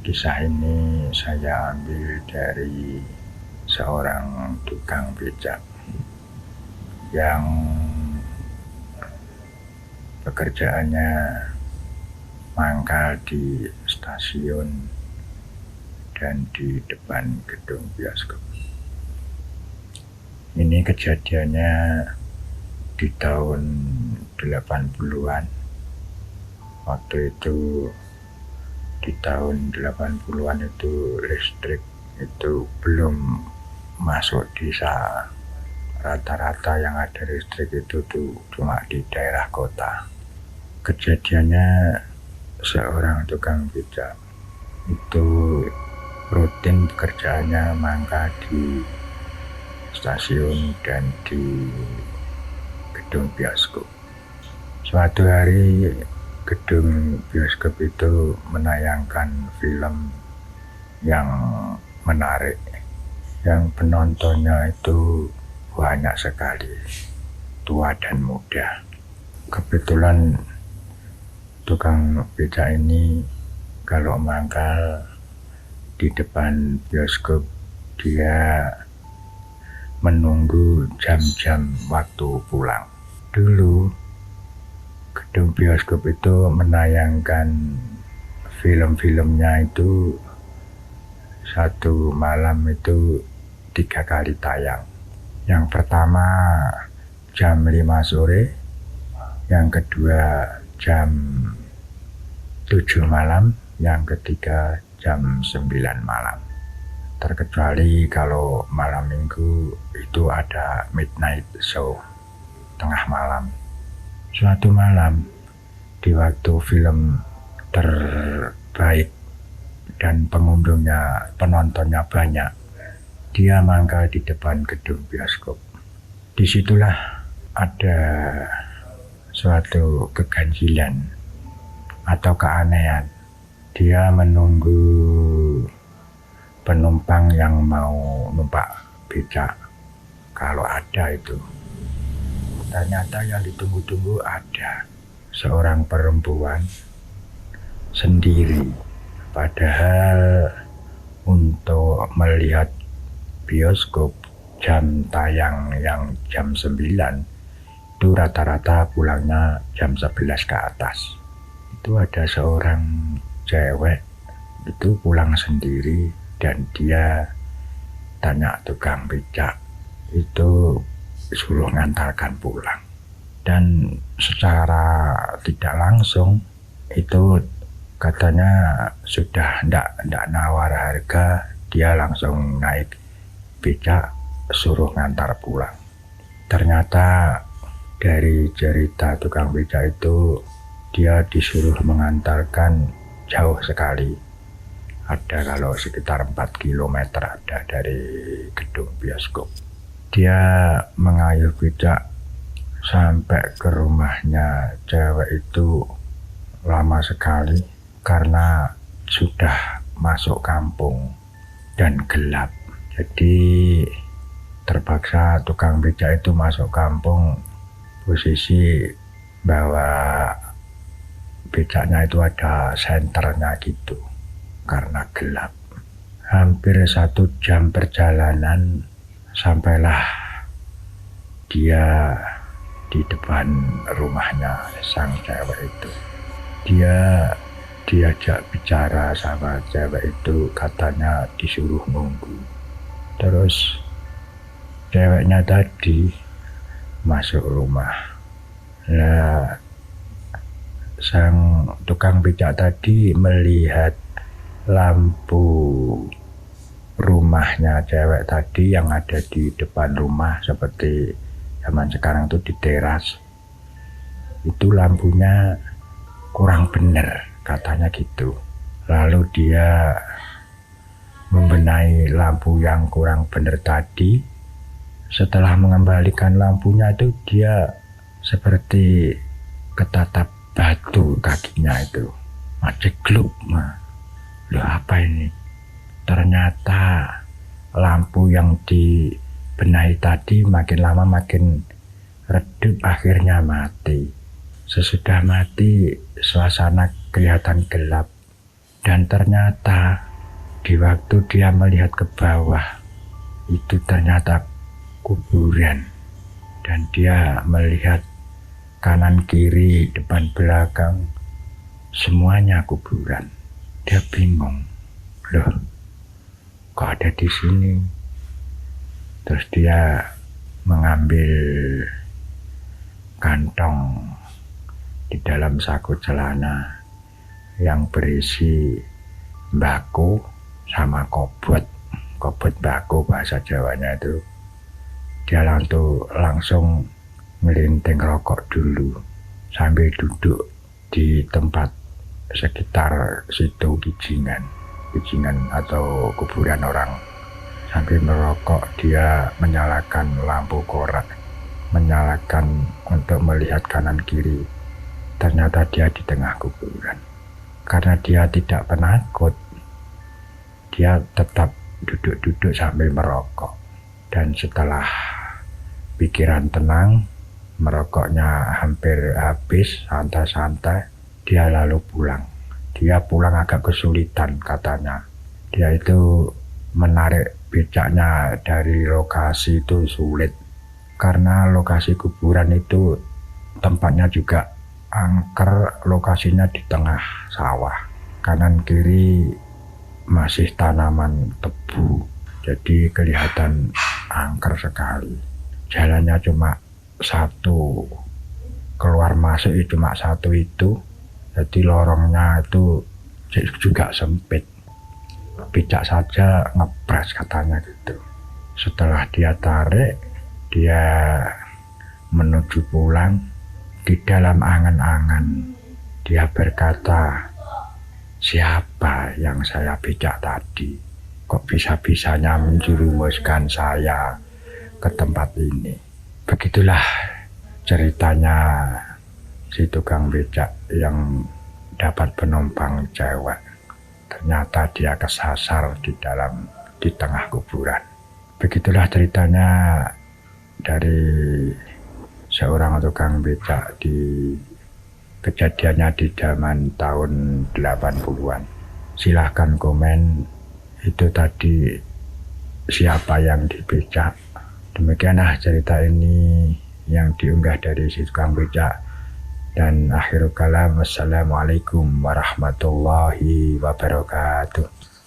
Kisah ini saya ambil dari seorang tukang becak yang pekerjaannya mangkal di stasiun dan di depan gedung bioskop. Ini kejadiannya di tahun 80-an. Waktu itu di tahun 80-an itu listrik itu belum masuk desa. Rata-rata yang ada listrik itu tuh cuma di daerah kota. Kejadiannya seorang tukang becak itu rutin pekerjaannya mangkal di stasiun dan di gedung bioskop. Suatu hari gedung bioskop itu menayangkan film yang menarik, yang penontonnya itu banyak sekali, tua dan muda. Kebetulan tukang becak ini kalau mangkal di depan bioskop dia menunggu jam-jam waktu pulang. Dulu gedung bioskop itu menayangkan film-filmnya itu satu malam itu 3 kali tayang. Yang pertama jam 5 sore, yang kedua jam 7 malam, yang ketiga jam 9 malam. Terkecuali kalau malam minggu itu ada midnight show, tengah malam. Suatu malam di waktu film terbaik dan penontonnya banyak, dia mangkal di depan gedung bioskop. Disitulah ada suatu keganjilan atau keanehan. Dia menunggu penumpang yang mau numpak becak, kalau ada itu. Ternyata yang ditunggu-tunggu ada seorang perempuan sendiri. Padahal untuk melihat bioskop jam tayang yang jam 9 itu rata-rata pulangnya jam 11 ke atas. Itu ada seorang cewek itu pulang sendiri dan dia tanya tukang becak itu suruh ngantarkan pulang. Dan secara tidak langsung itu katanya sudah ndak nawar harga, dia langsung naik becak suruh ngantar pulang. Ternyata dari cerita tukang becak itu dia disuruh mengantarkan jauh sekali. Ada kalau sekitar 4 km ada dari gedung bioskop. Dia mengayuh becak sampai ke rumahnya cewek itu lama sekali karena sudah masuk kampung dan gelap. Jadi terpaksa tukang becak itu masuk kampung, posisi bahwa becaknya itu ada senternya gitu karena gelap. Hampir 1 jam perjalanan sampailah dia di depan rumahnya sang cewek itu. Dia diajak bicara sama cewek itu, katanya disuruh nunggu. Terus ceweknya tadi masuk rumah. Nah, sang tukang becak tadi melihat lampu rumahnya cewek tadi yang ada di depan rumah, seperti zaman sekarang tuh di teras. Itu lampunya kurang bener, katanya gitu. Lalu dia membenahi lampu yang kurang bener tadi. Setelah mengembalikan lampunya itu dia seperti ketatap batu kakinya itu. Majegluk. Loh, apa ini? Ternyata lampu yang dibenahi tadi makin lama makin redup, akhirnya mati. Sesudah mati suasana kelihatan gelap Dan ternyata di waktu dia melihat ke bawah, itu ternyata kuburan. Dan dia melihat kanan kiri, depan belakang, semuanya kuburan. Dia bingung, loh kok ada di sini? Terus dia mengambil kantong di dalam saku celana yang berisi mbako sama kobot mbako bahasa Jawanya itu. Dia langsung melinting rokok dulu sambil duduk di tempat sekitar situ kijingan atau kuburan orang. Sambil merokok dia menyalakan lampu korak, menyalakan untuk melihat kanan kiri. Ternyata dia di tengah kuburan. Karena dia tidak penakut, dia tetap duduk-duduk sambil merokok. Dan setelah pikiran tenang, merokoknya hampir habis, santai-santai, dia lalu pulang. Dia pulang agak kesulitan katanya. Dia itu menarik becaknya dari lokasi itu sulit. Karena lokasi kuburan itu tempatnya juga angker, lokasinya di tengah sawah. Kanan kiri masih tanaman tebu, jadi kelihatan angker sekali. Jalannya cuma satu, keluar masuk cuma satu itu, jadi lorongnya itu juga sempit. Becak saja ngepres katanya gitu. Setelah dia tarik, dia menuju pulang. Di dalam angan-angan dia berkata, siapa yang saya becak tadi? Kok bisa-bisanya menjerumuskan saya ke tempat ini? Begitulah ceritanya si tukang becak yang dapat penumpang cewek. Ternyata dia kesasar di tengah kuburan. Begitulah ceritanya dari seorang tukang becak kejadiannya di zaman tahun 80-an. Silahkan komen itu tadi siapa yang dibecak. Demikianlah cerita ini yang diunggah dari si tukang becak. Dan akhirul kalam, wassalamualaikum warahmatullahi wabarakatuh.